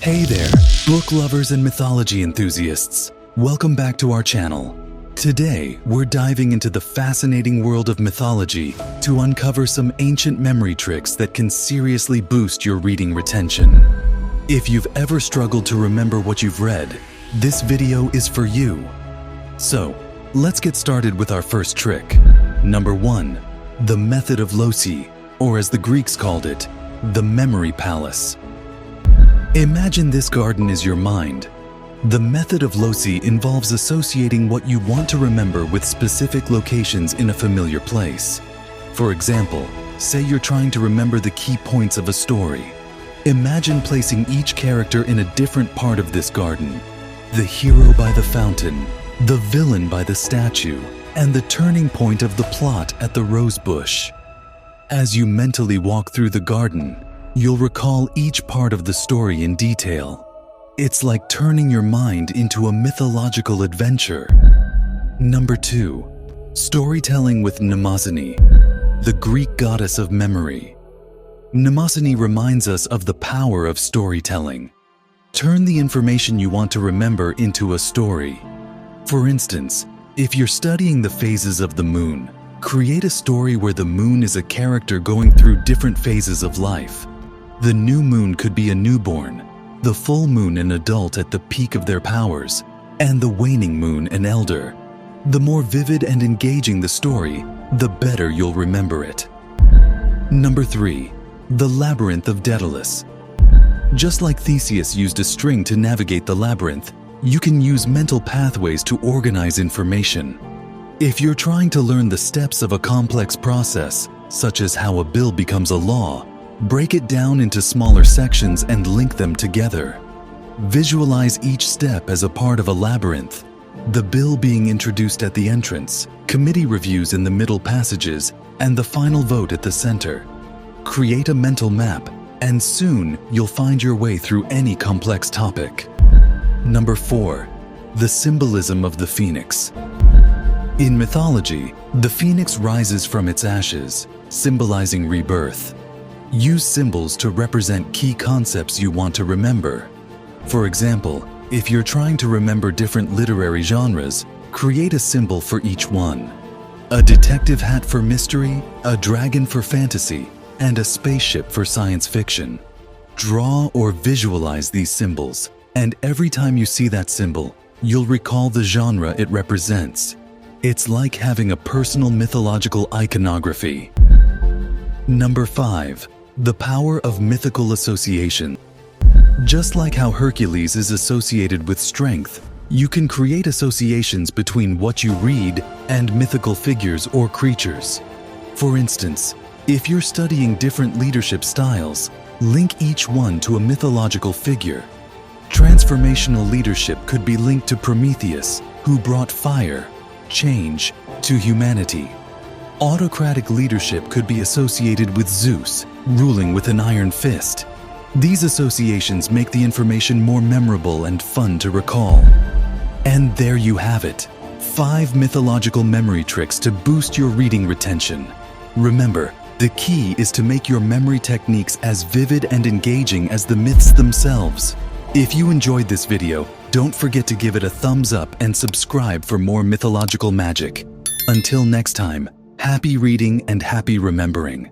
Hey there, book lovers and mythology enthusiasts. Welcome back to our channel. Today, we're diving into the fascinating world of mythology to uncover some ancient memory tricks that can seriously boost your reading retention. If you've ever struggled to remember what you've read, this video is for you. So, let's get started with our first trick. Number 1. The method of Loci, or as the Greeks called it, the memory palace. Imagine this garden is your mind. The method of Loci involves associating what you want to remember with specific locations in a familiar place. For example, say you're trying to remember the key points of a story. Imagine placing each character in a different part of this garden. The hero by the fountain, the villain by the statue, and the turning point of the plot at the rose bush. As you mentally walk through the garden, you'll recall each part of the story in detail. It's like turning your mind into a mythological adventure. Number 2. Storytelling with Mnemosyne, the Greek goddess of memory. Mnemosyne reminds us of the power of storytelling. Turn the information you want to remember into a story. For instance, if you're studying the phases of the moon, create a story where the moon is a character going through different phases of life. The new moon could be a newborn, the full moon an adult at the peak of their powers, and the waning moon an elder. The more vivid and engaging the story, the better you'll remember it. Number 3. The labyrinth of Daedalus. Just like Theseus used a string to navigate the labyrinth, you can use mental pathways to organize information. If you're trying to learn the steps of a complex process, such as how a bill becomes a law, break it down into smaller sections and link them together. Visualize each step as a part of a labyrinth, the bill being introduced at the entrance, committee reviews in the middle passages, and the final vote at the center. Create a mental map, and soon you'll find your way through any complex topic. Number 4. The symbolism of the phoenix. In mythology, the phoenix rises from its ashes, symbolizing rebirth. Use symbols to represent key concepts you want to remember. For example, if you're trying to remember different literary genres, create a symbol for each one. A detective hat for mystery, a dragon for fantasy, and a spaceship for science fiction. Draw or visualize these symbols, and every time you see that symbol, you'll recall the genre it represents. It's like having a personal mythological iconography. Number 5. The power of mythical association. Just like how Hercules is associated with strength, you can create associations between what you read and mythical figures or creatures. For instance, if you're studying different leadership styles, link each one to a mythological figure. Transformational leadership could be linked to Prometheus, who brought fire, change, to humanity. Autocratic leadership could be associated with Zeus, ruling with an iron fist. These associations make the information more memorable and fun to recall. And there you have it, 5 mythological memory tricks to boost your reading retention. Remember, the key is to make your memory techniques as vivid and engaging as the myths themselves. If you enjoyed this video, don't forget to give it a thumbs up and subscribe for more mythological magic. Until next time, happy reading and happy remembering.